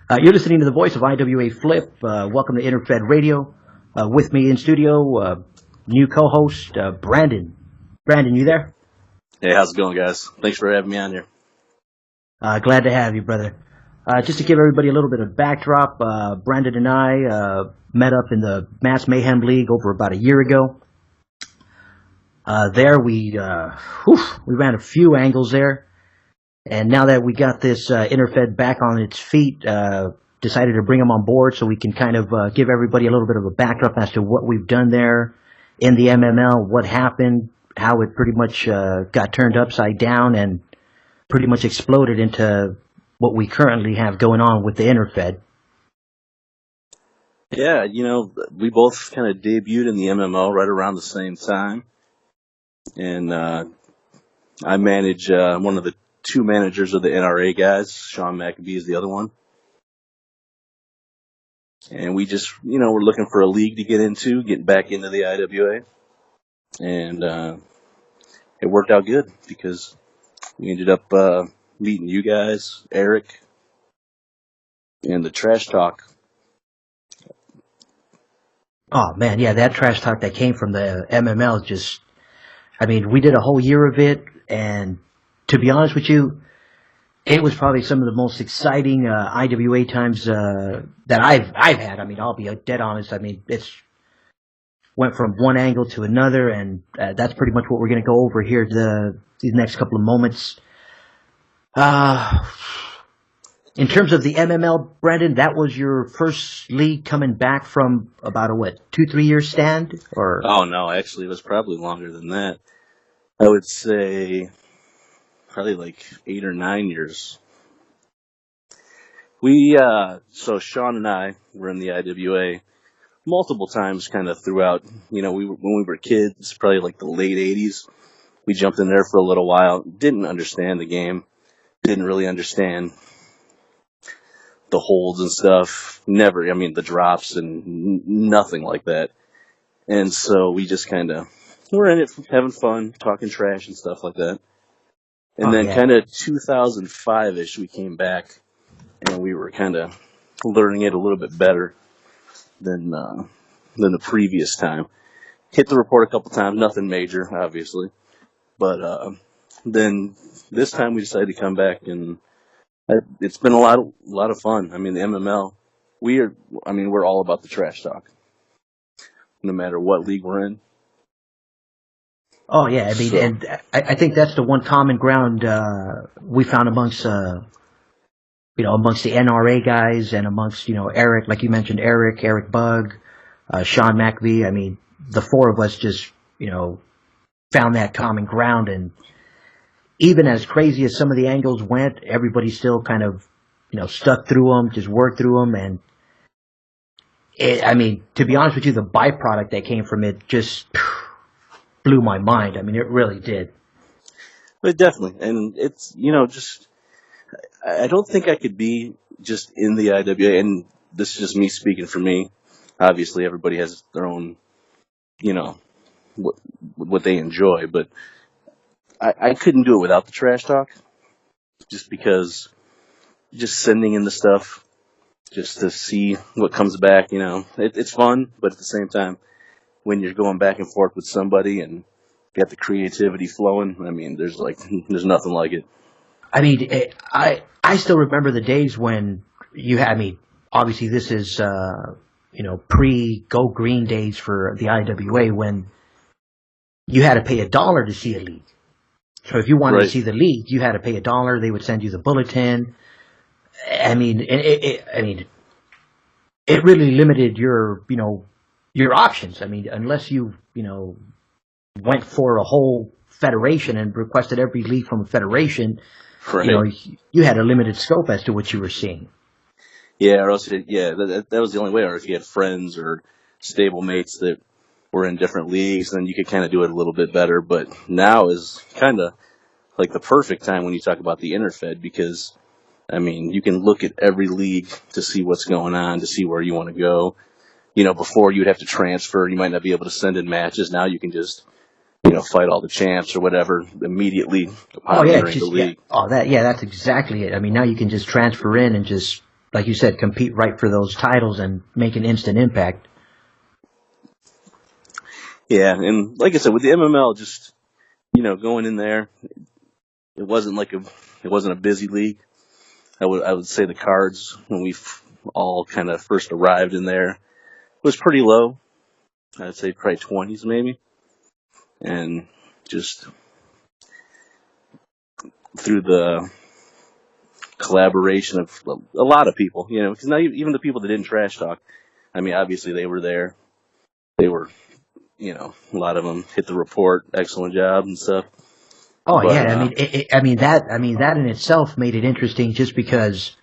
You're listening to the voice of IWA Flip. Welcome to InterFed Radio. With me in studio, new co-host Brandon. Brandon, you there? Hey, how's it going, guys? Thanks for having me on here. Glad to have you, brother. Just to give everybody a little bit of backdrop, Brandon and I met up in the Mass Mayhem League over about a year ago. There we ran a few angles there. And now that we got this InterFed back on its feet, decided to bring them on board so we can kind of give everybody a little bit of a backdrop as to what we've done there in the MML, what happened, how it pretty much got turned upside down and pretty much exploded into what we currently have going on with the InterFed. Yeah, we both kind of debuted in the MMO right around the same time. And I manage one of the two managers of the NRA guys. Sean McAbee is the other one. And we just, we're looking for a league to get into, getting back into the IWA. And it worked out good because we ended up meeting you guys, Eric, and the Trash Talk. Oh, man, yeah, that Trash Talk that came from the MML just, we did a whole year of it, and to be honest with you, it was probably some of the most exciting IWA times that I've had. I'll be dead honest. It's went from one angle to another, and that's pretty much what we're going to go over here these next couple of moments. In terms of the MML, Brandon, that was your first league coming back from about a 2-3 year stand, or? Oh no, actually, it was probably longer than that. I would say probably like 8 or 9 years. So Sean and I were in the IWA multiple times kind of throughout, when we were kids, probably like the late 80s. We jumped in there for a little while, didn't understand the game, didn't really understand the holds and stuff, the drops and nothing like that. And so we just kind of were in it, having fun, talking trash and stuff like that. And then kind of 2005-ish, we came back, and we were kind of learning it a little bit better than the previous time. Hit the report a couple times, nothing major, obviously. But then this time we decided to come back, and it's been a lot of fun. The MML, we're all about the trash talk, no matter what league we're in. Oh yeah, and I think that's the one common ground we found amongst amongst the NRA guys and amongst Eric, like you mentioned, Eric Bug, Sean McAbee. The four of us just found that common ground, and even as crazy as some of the angles went, everybody still kind of stuck through them, just worked through them, and to be honest with you, the byproduct that came from it just blew my mind. It really did. But definitely, and it's I don't think I could be just in the IWA, and this is just me speaking for me. Obviously, everybody has their own, what they enjoy, but I couldn't do it without the trash talk, just because just sending in the stuff just to see what comes back, it's fun, but at the same time, when you're going back and forth with somebody and got the creativity flowing, there's nothing like it. I still remember the days when you had obviously this is pre-Go Green days for the IWA, when you had to pay $1 to see a league. So if you wanted to see the league, you had to pay $1. They would send you the bulletin. It really limited your options. Unless you went for a whole federation and requested every league from a federation, you had a limited scope as to what you were seeing. Yeah, or else, that was the only way. Or if you had friends or stable mates that were in different leagues, then you could kind of do it a little bit better. But now is kind of like the perfect time when you talk about the InterFed, because you can look at every league to see what's going on, to see where you want to go. Before you'd have to transfer, you might not be able to send in matches. Now you can just, fight all the champs or whatever immediately upon entering the league. That's exactly it. Now you can just transfer in and just like you said, compete right for those titles and make an instant impact. Yeah, and like I said, with the MML, just going in there, it wasn't a busy league. I would say the cards when we all kind of first arrived in there was pretty low. I'd say probably 20s maybe, and just through the collaboration of a lot of people, because now even the people that didn't trash talk, I mean, obviously they were there. They were, a lot of them hit the report, excellent job and stuff. Oh But yeah, I mean that in itself made it interesting, just because.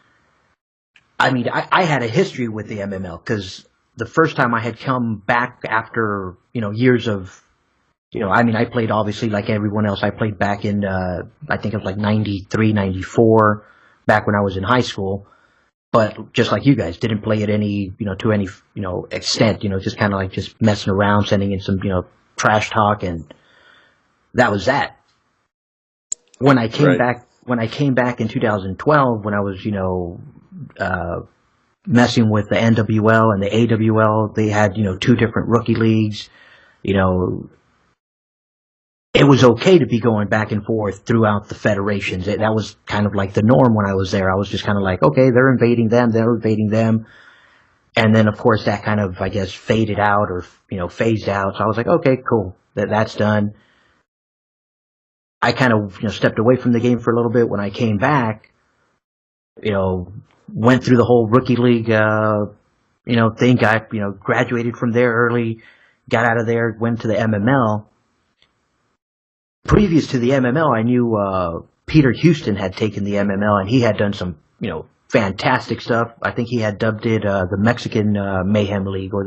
I mean, I had a history with the MML, because the first time I had come back after years of. I mean, I played obviously like everyone else. I played back in, I think it was like 93, 94, back when I was in high school. But just like you guys, didn't play it to any, extent, just kind of like just messing around, sending in some, trash talk, and that was that. When I came back in 2012, when I was, messing with the NWL and the AWL, they had, two different rookie leagues, it was okay to be going back and forth throughout the federations. That was kind of like the norm when I was there. I was just kind of like, okay, they're invading them, they're invading them. And then, of course, that kind of, I guess, faded out or, phased out. So I was like, okay, cool. That's done. I kind of, stepped away from the game for a little bit. When I came back, went through the whole rookie league, thing, got, graduated from there early, got out of there, went to the MML. Previous to the MML, I knew Peter Houston had taken the MML, and he had done some, fantastic stuff. I think he had dubbed it the Mexican Mayhem League, or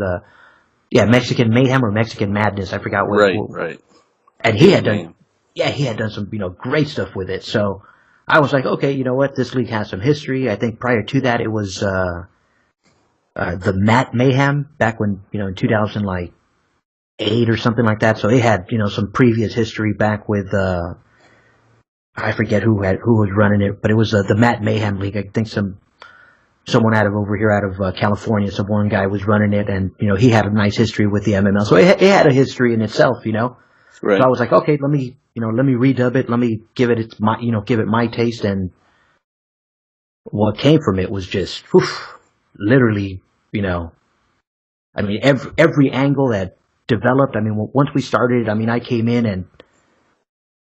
Mexican Mayhem or Mexican Madness. I forgot what. Right. And he had done some, great stuff with it. So I was like, okay, you know what? This league has some history. I think prior to that, it was the Matt Mayhem back when, in 2000, like 8 or something like that. So it had, some previous history back with, I forget who was running it, but it was the Matt Mayhem League. I think someone out of California, some one guy was running it, and, he had a nice history with the MML. So it had a history in itself, Right. So I was like, okay, let me redub it. Let me give it my taste. And what came from it was just, literally, I mean, every angle that developed. I mean, once we started, I mean, I came in and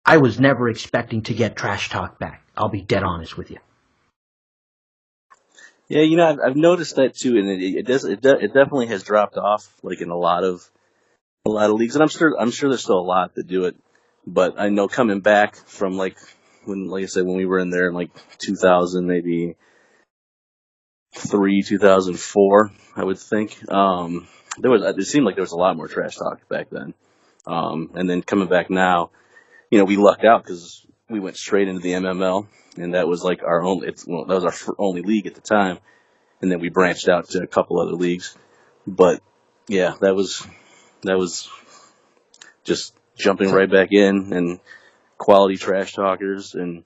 I was never expecting to get trash talk back. I'll be dead honest with you. Yeah, I've noticed that too, and it definitely has dropped off, like in a lot of leagues, and I'm sure there's still a lot that do it, but I know coming back from like I said, when we were in there in like 2000, maybe 2004, I would think. It seemed like there was a lot more trash talk back then. And then coming back now, we lucked out because we went straight into the MML, and that was like that was our only league at the time. And then we branched out to a couple other leagues. But yeah, that was just jumping right back in, and quality trash talkers. And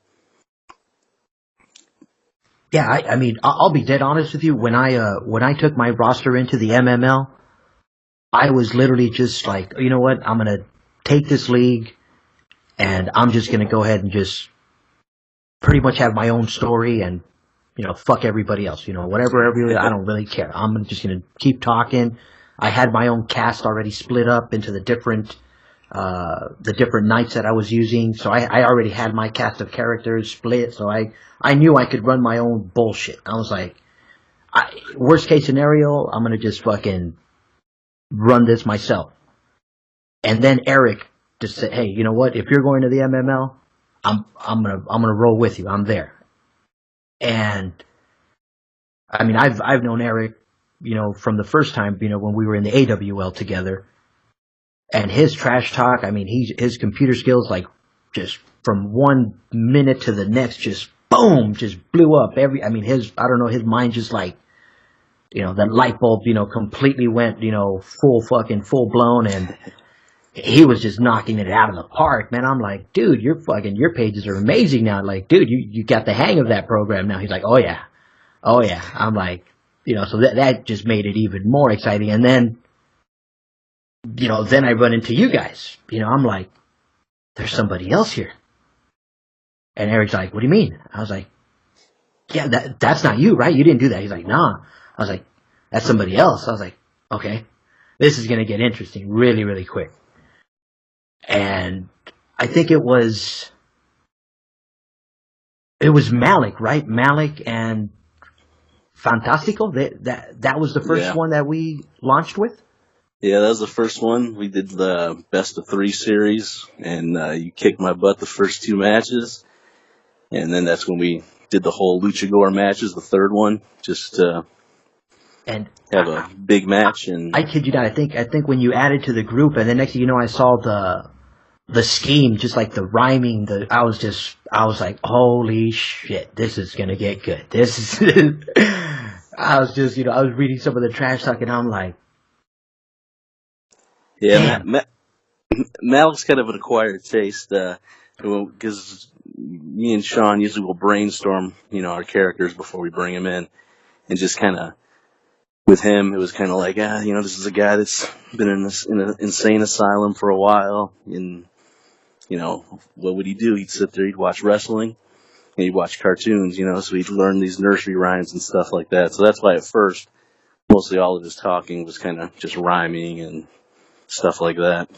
yeah, I mean, I'll be dead honest with you. When I took my roster into the MML, I was literally just like, you know what? I'm gonna take this league, and I'm just gonna go ahead and just pretty much have my own story, and fuck everybody else. Whatever. I don't really care. I'm just gonna keep talking. I had my own cast already split up into the different nights that I was using, so I already had my cast of characters split. So I knew I could run my own bullshit. I was like, worst case scenario, I'm gonna just fucking run this myself. And then Eric just said, hey, you know what? If you're going to the MML, I'm gonna roll with you. I'm there. And I mean, I've known Eric, from the first time, when we were in the AWL together, and his trash talk. I mean, his computer skills, like, just from 1 minute to the next, just boom, just blew up. I don't know, his mind just like, that light bulb, completely went, full blown, and he was just knocking it out of the park, man. I'm like, dude, your pages are amazing now. Like, dude, you got the hang of that program now. He's like, oh Oh yeah, I'm like, so that just made it even more exciting. And then, then I run into you guys. I'm like, there's somebody else here. And Eric's like, what do you mean? I was like, yeah, that's not you, right? You didn't do that. He's like, nah. I was like, that's somebody else. I was like, okay, this is going to get interesting really, really quick. And I think it was Malik, right? Malik and Fantastico. That was the first one that we launched with. Yeah, that was the first one. We did the best of 3 series, and you kicked my butt the first 2 matches. And then that's when we did the whole Luchador matches, the third one, just to have a big match. And I kid you not, I think when you added to the group, and then next thing you know, I saw the scheme, just like the rhyming. I was like, holy shit, this is gonna get good. This is. I was just, I was reading some of the trash talk, and I'm like, yeah, Malik's kind of an acquired taste, because me and Sean usually will brainstorm, our characters before we bring them in, and just kind of, with him, it was kind of like, this is a guy that's been in an insane asylum for a while, and, what would he do? He'd sit there, he'd watch wrestling, and he'd watch cartoons, so he'd learn these nursery rhymes and stuff like that. So that's why at first, mostly all of his talking was kind of just rhyming and stuff like that.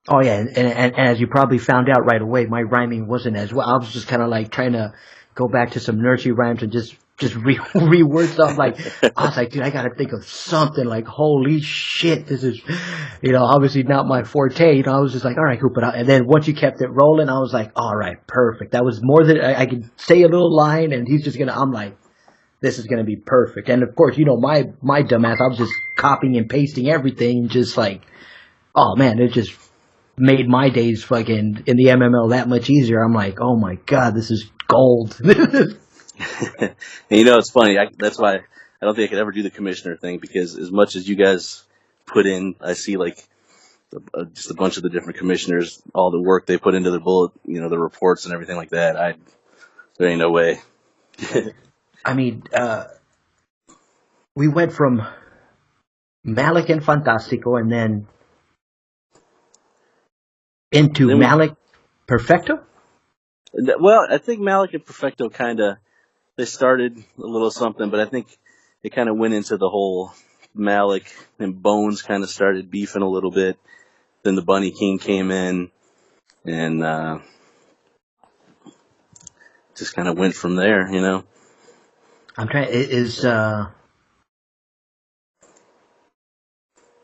Oh yeah, and as you probably found out right away, my rhyming wasn't as well. I was just kind of like trying to go back to some nursery rhymes and just reword stuff. Like I was like, dude, I got to think of something. Like, holy shit, this is, obviously not my forte. I was just like, all right, cool. And then once you kept it rolling, I was like, all right, perfect. That was more than I could say a little line, and he's just gonna. I'm like, this is gonna be perfect. And of course, my dumbass, I was just copying and pasting everything, just like, oh man, it just made my days fucking in the MML that much easier. I'm like, oh my god, this is gold. And it's funny. That's why I don't think I could ever do the commissioner thing, because as much as you guys put in, I see like just a bunch of the different commissioners, all the work they put into their bullet, the reports and everything like that. There ain't no way. I mean, we went from Malik and Fantastico, and then into Malik Perfecto? Well, I think Malik and Perfecto they started a little something, but I think it kind of went into the whole Malik and Bones kind of started beefing a little bit. Then the Bunny King came in, and just kind of went from there, I'm trying,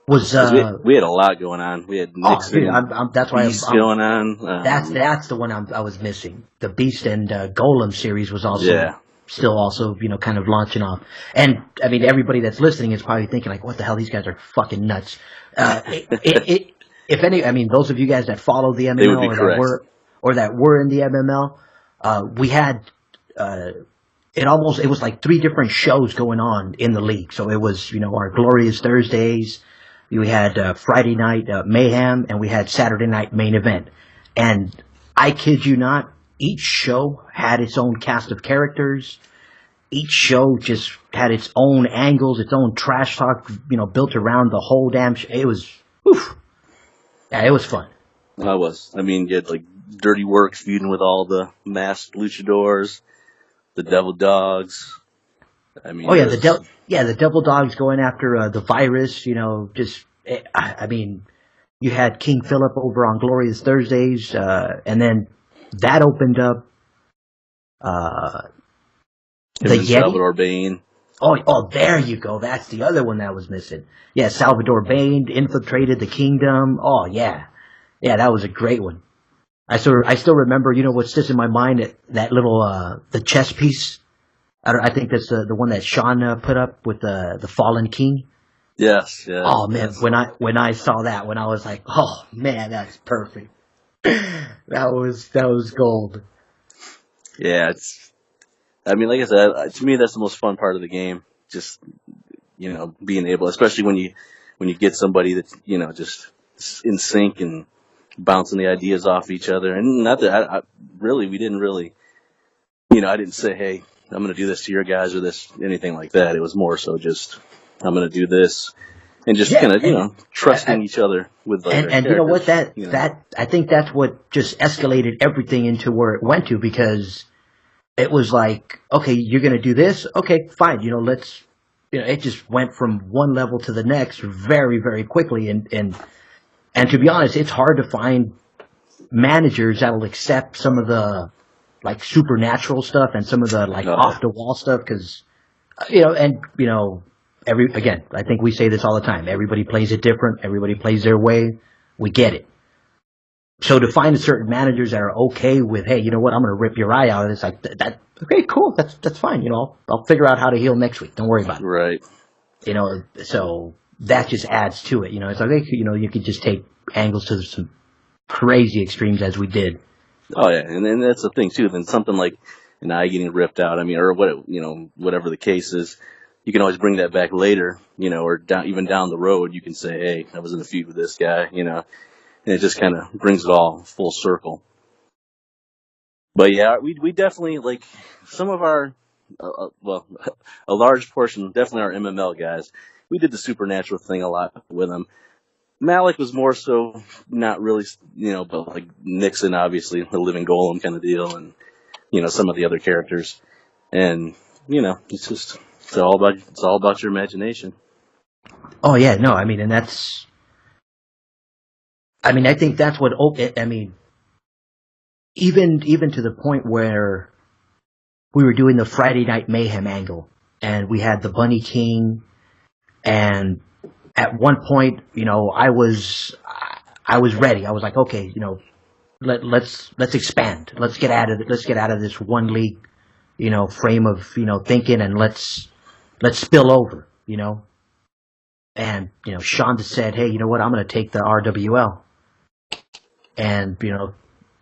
we had a lot going on. We had Nixon. That's why Beast going on. That's the one I was missing. The Beast and Golem series was also still also kind of launching off. And I mean, everybody that's listening is probably thinking like, what the hell? These guys are fucking nuts. If any, I mean, those of you guys that follow the MML or that were in the MML, we had it was like 3 different shows going on in the league. So it was our Glorious Thursdays. We had Friday night Mayhem, and we had Saturday night Main Event. And I kid you not, each show had its own cast of characters. Each show just had its own angles, its own trash talk, built around the whole damn show. It was, yeah, it was fun. Well, it was. I mean, you had like Dirty Works feuding with all the masked luchadors, the Devil Dogs. I mean, the Devil Dogs going after the virus. I mean, you had King Philip over on Glorious Thursdays, and then that opened up the Yeti. Salvador Bane. Oh, there you go. That's the other one that was missing. Yeah, Salvador Bane infiltrated the kingdom. Oh yeah, that was a great one. I still remember. What sits in my mind, that little the chess piece. I think that's the one that Sean put up with the Fallen King. Yes. Oh man, when I saw that one, I was like, oh man, that's perfect. that was gold. Yeah, I mean, like I said, to me, that's the most fun part of the game. Just being able, especially when you get somebody that's just in sync and bouncing the ideas off each other. And not that we didn't really, I didn't say, hey, I'm going to do this to your guys or this, anything like that. It was more so just, I'm going to do this and just kind of, trusting each other with like our and you know what, characters. that I think that's what just escalated everything into where it went to, because it was like, okay, you're going to do this. Okay, fine. It just went from one level to the next very, very quickly. And to be honest, it's hard to find managers that'll accept some of the like supernatural stuff and some of the like off the wall stuff. Cause, again, I think we say this all the time. Everybody plays it different. Everybody plays their way. We get it. So to find certain managers that are okay with, hey, you know what, I'm going to rip your eye out, it's like that. Okay, cool, that's fine. I'll figure out how to heal next week. Don't worry about it. Right. So that just adds to it. It's like, you could just take angles to some crazy extremes as we did. Oh yeah, and then that's the thing too. Then something like an eye getting ripped out. I mean, or whatever the case is, you can always bring that back later. Or even down the road, you can say, hey, I was in a feud with this guy. And it just kind of brings it all full circle. But yeah, we definitely, like, some of our, a large portion, definitely our MML guys, we did the supernatural thing a lot with them. Malik was more so not really, but like Nixon, obviously, the living golem kind of deal, and, some of the other characters. And, it's all about your imagination. Oh yeah, no, I mean, and I think that's what, even to the point where we were doing the Friday Night Mayhem angle, and we had the Bunny King, and at one point, I was ready. I was like, okay, let's expand. Let's get out of this one league, frame of, thinking, and let's spill over, And, Shonda said, hey, you know what, I'm going to take the RWL. And,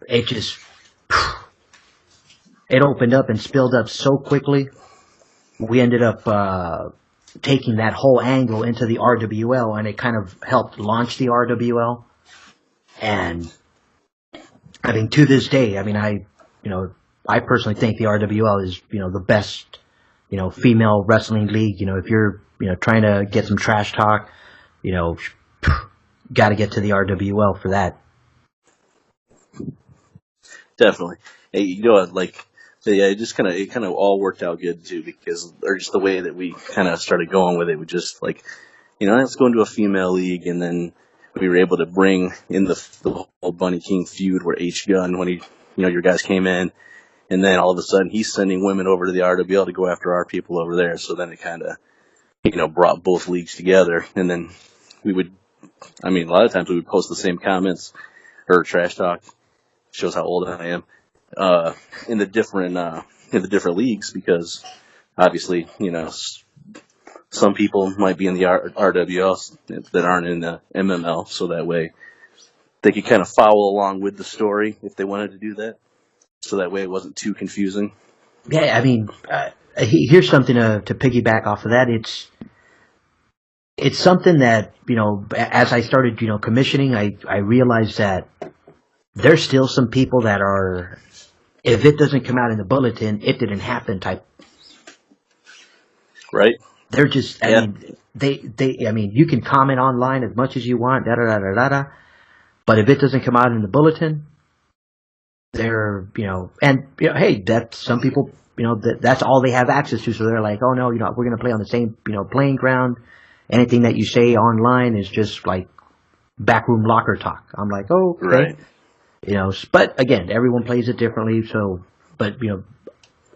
it just, it opened up and spilled up so quickly. We ended up taking that whole angle into the RWL, and it kind of helped launch the RWL. And, to this day, I personally think the RWL is, the best, female wrestling league. If you're, trying to get some trash talk, got to get to the RWL for that. Definitely. Hey, it just kind of all worked out good too, or just the way that we kind of started going with it. We just like, let's go into a female league, and then we were able to bring in the whole Bunny King feud where H Gun, when he, your guys came in, and then all of a sudden he's sending women over to the RWL to go after our people over there. So then it kind of, brought both leagues together, and then we would, a lot of times we would post the same comments or trash talk. Shows how old I am. In the different leagues, because obviously, some people might be in the RWL that aren't in the MML, so that way they could kind of follow along with the story if they wanted to do that. So that way it wasn't too confusing. Yeah, here's something to piggyback off of that. It's something that, as I started, commissioning, I realized that there's still some people that are, if it doesn't come out in the bulletin, it didn't happen type. Right. They're just, you can comment online as much as you want, but if it doesn't come out in the bulletin, they're, hey, that's some people, that's all they have access to. So they're like, oh no, we're going to play on the same, playing ground. Anything that you say online is just like backroom locker talk. I'm like, oh, okay. Right. But again, everyone plays it differently. So, but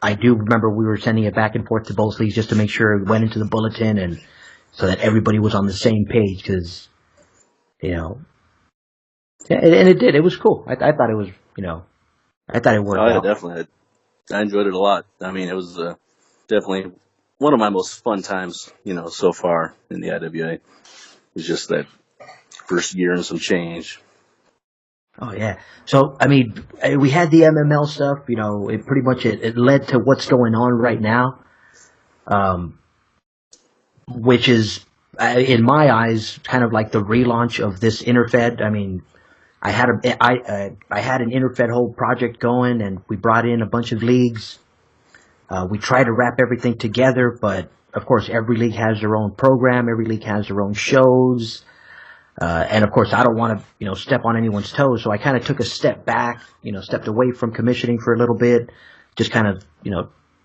I do remember we were sending it back and forth to both leagues just to make sure it went into the bulletin, and so that everybody was on the same page. Because, and it did. It was cool. I thought it was, I thought it worked out. Definitely. I enjoyed it a lot. It was definitely one of my most fun times, so far in the IWA. It was just that first year and some change. Oh yeah. So we had the MML stuff. It pretty much it led to what's going on right now, which is in my eyes kind of like the relaunch of this InterFed. I had an InterFed whole project going, and we brought in a bunch of leagues, We try to wrap everything together, but of course, every league has their own program. Every league has their own shows. And of course, I don't want to, step on anyone's toes. So I kind of took a step back, stepped away from commissioning for a little bit, just kind of,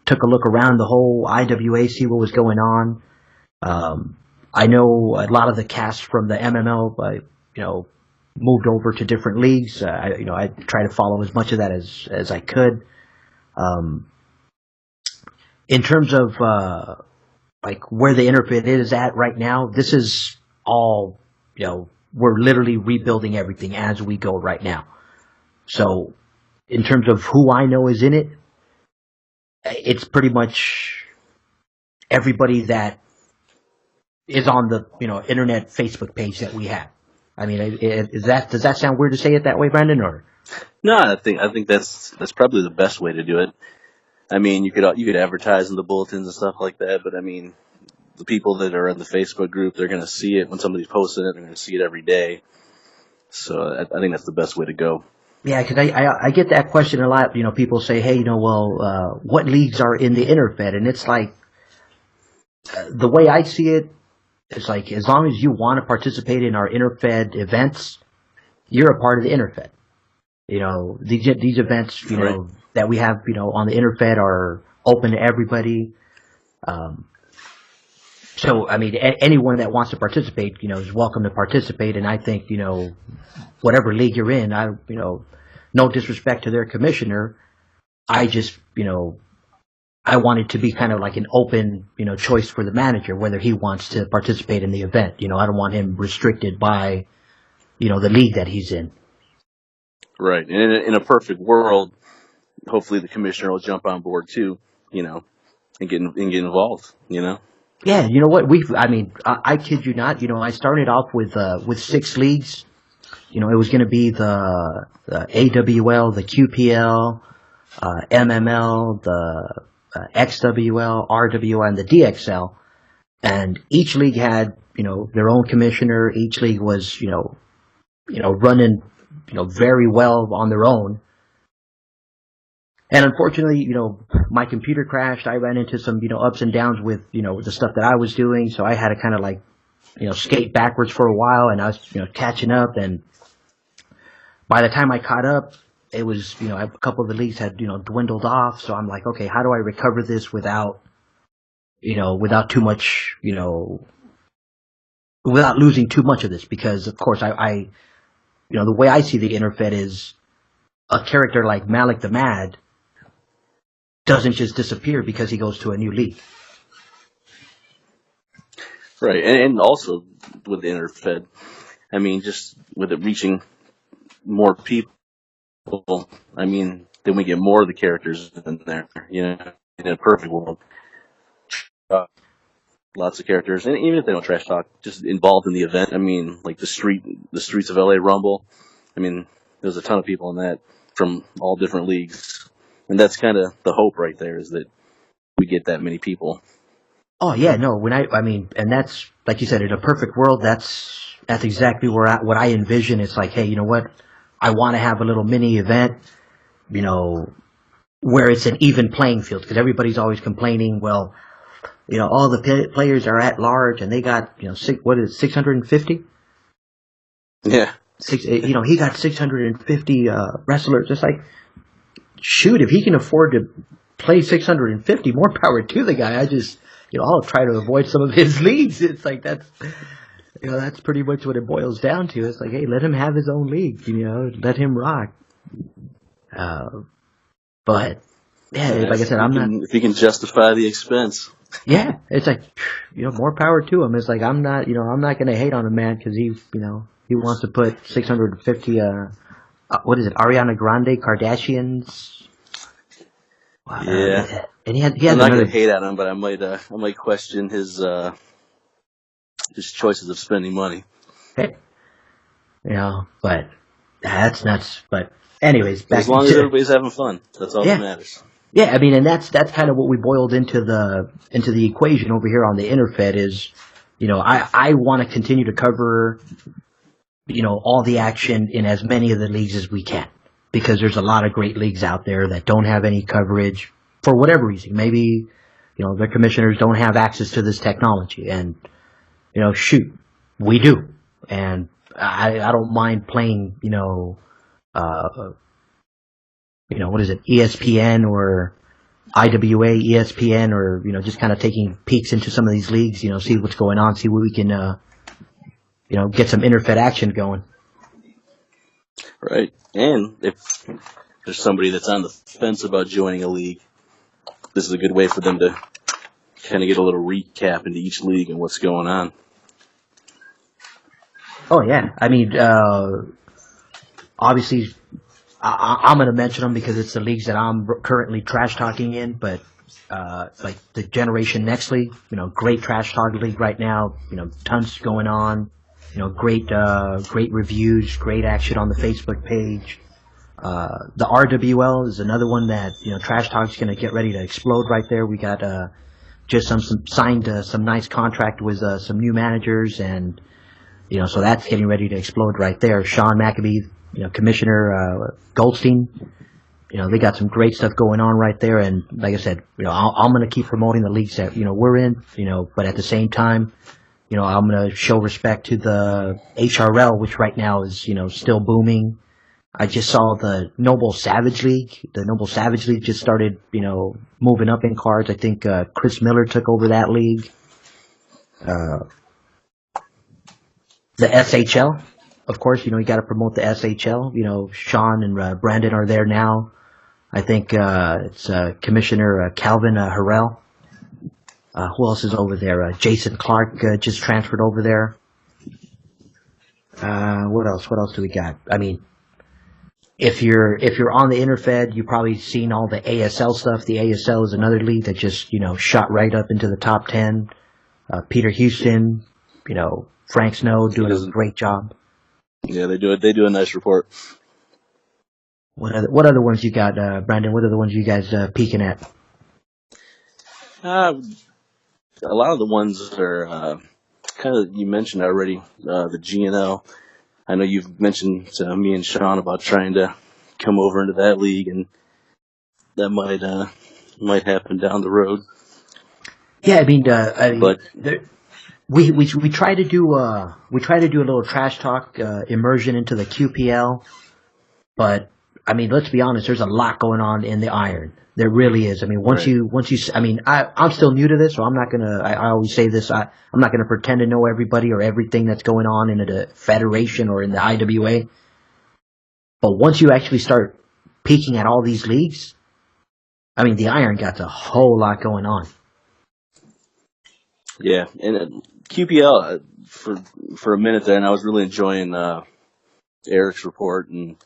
took a look around the whole IWA, see what was going on. I know a lot of the cast from the MML, moved over to different leagues. I try to follow as much of that as I could. In terms of, where the InterFed is at right now, this is all, we're literally rebuilding everything as we go right now. So in terms of who I know is in it, it's pretty much everybody that is on the, internet Facebook page that we have. I mean, does that sound weird to say it that way, Brandon, or? No, I think that's probably the best way to do it. I mean, you could advertise in the bulletins and stuff like that, but I mean, the people that are in the Facebook group, they're going to see it when somebody's posting it. They're going to see it every day. So I think that's the best way to go. Yeah, because I get that question a lot. People say, hey, what leagues are in the InterFed? And it's like, the way I see it, it's like, as long as you want to participate in our InterFed events, you're a part of the InterFed. These events, Right. that we have, on the InterFed are open to everybody. So, I mean, anyone that wants to participate, is welcome to participate. And I think, whatever league you're in, no disrespect to their commissioner. I just, I want it to be kind of like an open, choice for the manager, whether he wants to participate in the event. I don't want him restricted by, the league that he's in. Right. And in a perfect world, hopefully the commissioner will jump on board too, and get involved, Yeah, you know what? I kid you not. I started off with 6 leagues. It was going to be the AWL, the QPL, MML, the XWL, RWL, and the DXL. And each league had, their own commissioner. Each league was, running, very well on their own. And unfortunately, my computer crashed. I ran into some, ups and downs with, the stuff that I was doing. So I had to kind of skate backwards for a while, and I was, catching up. And by the time I caught up, it was, a couple of the leagues had, dwindled off. So I'm like, okay, how do I recover this without too much, without losing too much of this? Because of course I the way I see the InterFed is a character like Malik the Mad doesn't just disappear because he goes to a new league. Right. And also with the InterFed, I mean, just with it reaching more people, I mean, then we get more of the characters in there, in a perfect world. Lots of characters, and even if they don't trash talk, just involved in the event. I mean, like the streets of LA Rumble. I mean, there's a ton of people in that from all different leagues, and that's kind of the hope right there, is that we get that many people. Oh yeah, no. And that's like you said, in a perfect world, that's exactly what I envision. It's like, hey, you know what? I want to have a little mini event, where it's an even playing field, because everybody's always complaining. Well, all the players are at large, and they got, 650? Yeah. He got 650 wrestlers. It's like, shoot, if he can afford to play 650, more power to the guy. I just, I'll try to avoid some of his leagues. It's like, that's pretty much what it boils down to. It's like, hey, let him have his own league, let him rock. But yeah, like I said, if he can justify the expense. Yeah, it's like, more power to him. It's like, I'm not going to hate on a man because he wants to put 650, what is it, Ariana Grande Kardashians? Wow. Yeah. And he had I'm not going to hate on him, but I might question his choices of spending money. Hey, but that's nuts. But anyways, as long as everybody's having fun, that's all that matters. Yeah, I mean, and that's kind of what we boiled into the equation over here on the InterFed is, I want to continue to cover, all the action in as many of the leagues as we can, because there's a lot of great leagues out there that don't have any coverage. for whatever reason. Maybe, their commissioners don't have access to this technology, and shoot, we do, and I don't mind playing, what is it, ESPN or IWA, ESPN, or just kind of taking peeks into some of these leagues, see what's going on, see what we can, get some InterFed action going. Right, and if there's somebody that's on the fence about joining a league, this is a good way for them to kind of get a little recap into each league and what's going on. Oh yeah, I mean, obviously, I'm going to mention them because it's the leagues that I'm currently trash talking in. But like the Generation Next League, great trash talk league right now. Tons going on. Great reviews, great action on the Facebook page. The RWL is another one that trash talk's going to get ready to explode right there. We got just signed some nice contract with some new managers, and so that's getting ready to explode right there. Sean McAbee, Commissioner Goldstein, they got some great stuff going on right there. And like I said, I'm going to keep promoting the leagues that we're in, but at the same time, I'm going to show respect to the HRL, which right now is still booming. I just saw the Noble Savage League. The Noble Savage League just started, moving up in cards. I think Chris Miller took over that league. The SHL, of course, you got to promote the SHL. Sean and Brandon are there now. I think it's Commissioner Calvin Harrell. Who else is over there? Jason Clark just transferred over there. What else? What else do we got? I mean, if you're on the InterFed, you've probably seen all the ASL stuff. The ASL is another league that just shot right up into the top 10. Peter Houston, Frank Snow doing a great job. Yeah, they do it. They do a nice report. What other ones you got, Brandon? What are the ones you guys peeking at? A lot of the ones are kind of, you mentioned already, the GNL. I know you've mentioned to me and Sean about trying to come over into that league, and that might happen down the road. Yeah, I mean, we try to do a little trash talk immersion into the QPL, but I mean, let's be honest. There's a lot going on in the Iron. There really is. I mean, I'm still new to this, so I'm not gonna. I always say this. I'm not gonna pretend to know everybody or everything that's going on in the Federation or in the IWA. But once you actually start peeking at all these leagues, I mean, the Iron got a whole lot going on. Yeah, and QPL for a minute there, and I was really enjoying Eric's report, and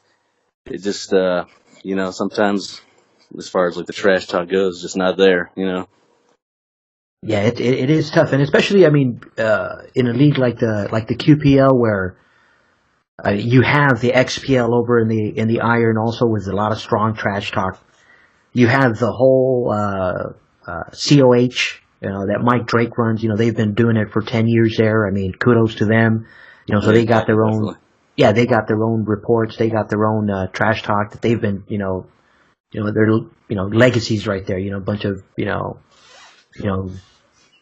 it just sometimes, as far as like the trash talk goes, just not there, Yeah, it is tough, and especially, I mean, in a league like the QPL where you have the XPL over in the Iron also with a lot of strong trash talk. You have the whole COH, that Mike Drake runs. They've been doing it for 10 years there. I mean, kudos to them. So they got their own. Definitely. Yeah, they got their own reports. They got their own trash talk that they've been, they're legacies right there. A bunch of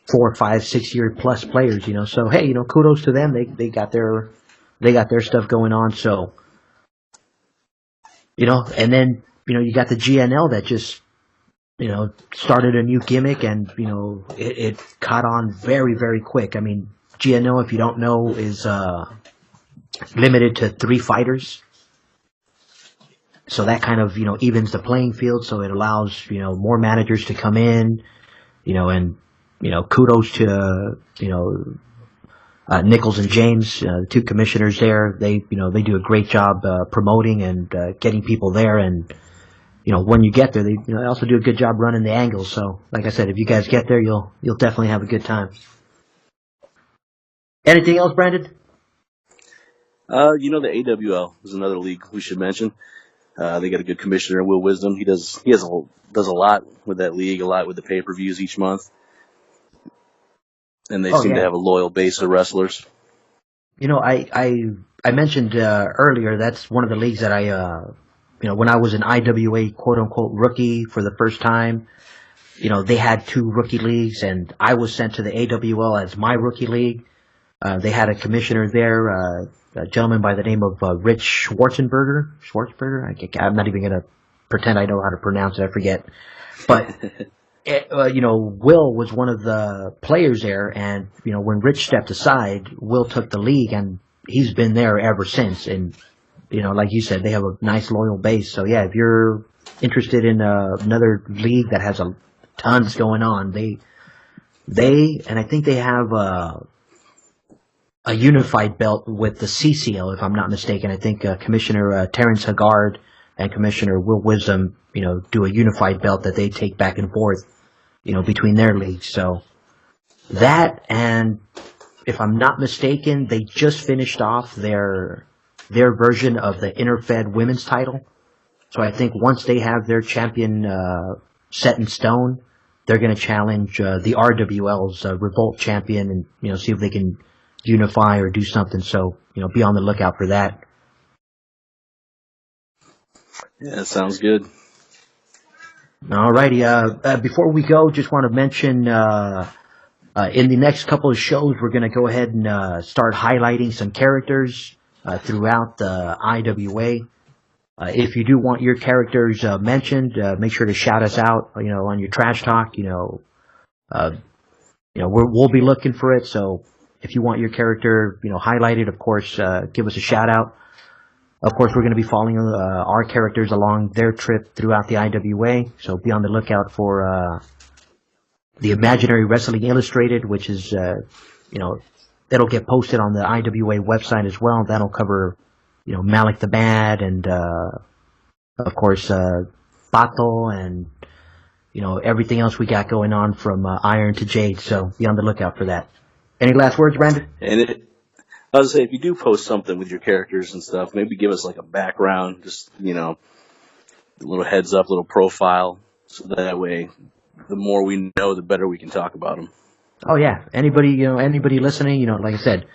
4, 5, 6 year plus players. So hey, kudos to them. They got their stuff going on. So and then you got the GNL that just started a new gimmick, and it caught on very, very quick. I mean, GNL, if you don't know, is limited to 3 fighters. So that kind of, evens the playing field, so it allows, more managers to come in, and, kudos to, Nichols and James, the 2 commissioners there. They do a great job, promoting and, getting people there. And, when you get there, they also do a good job running the angles. So, like I said, if you guys get there, you'll definitely have a good time. Anything else, Brandon? The AWL is another league we should mention. They got a good commissioner, Will Wisdom. He does a lot with that league, a lot with the pay-per-views each month, and they seem to have a loyal base of wrestlers. I mentioned earlier that's one of the leagues that when I was an IWA quote unquote rookie for the first time, they had 2 rookie leagues, and I was sent to the AWL as my rookie league. They had a commissioner there, a gentleman by the name of Rich Schwarzenberger. I'm not even going to pretend I know how to pronounce it. I forget. But, Will was one of the players there, and, when Rich stepped aside, Will took the league, and he's been there ever since. And, like you said, they have a nice loyal base. So, yeah, if you're interested in another league that has tons going on, and I think they have a unified belt with the CCL, if I'm not mistaken. I think Commissioner Terrence Haggard and Commissioner Will Wisdom, do a unified belt that they take back and forth, between their leagues. So that, and if I'm not mistaken, they just finished off their version of the InterFed women's title. So I think once they have their champion set in stone, they're going to challenge the RWL's Revolt champion, and see if they can unify or do something. So be on the lookout for that. Yeah, that sounds good. Alrighty. Before we go, just want to mention in the next couple of shows, we're going to go ahead and start highlighting some characters throughout the IWA. If you do want your characters mentioned, make sure to shout us out, on your trash talk. We'll be looking for it. So if you want your character, highlighted, of course, give us a shout out. Of course, we're going to be following our characters along their trip throughout the IWA. So be on the lookout for the Imaginary Wrestling Illustrated, which is, that'll get posted on the IWA website as well. That'll cover, Malik the Bad and, of course, Bato and, everything else we got going on from Iron to Jade. So be on the lookout for that. Any last words, Brandon? And I was gonna say, if you do post something with your characters and stuff, maybe give us like a background, just, a little heads up, little profile, so that way, the more we know, the better we can talk about them. Oh yeah, anybody listening, like I said,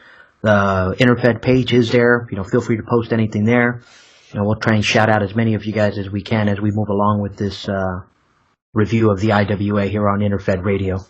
the InterFed page is there. Feel free to post anything there. We'll try and shout out as many of you guys as we can as we move along with this review of the IWA here on InterFed Radio.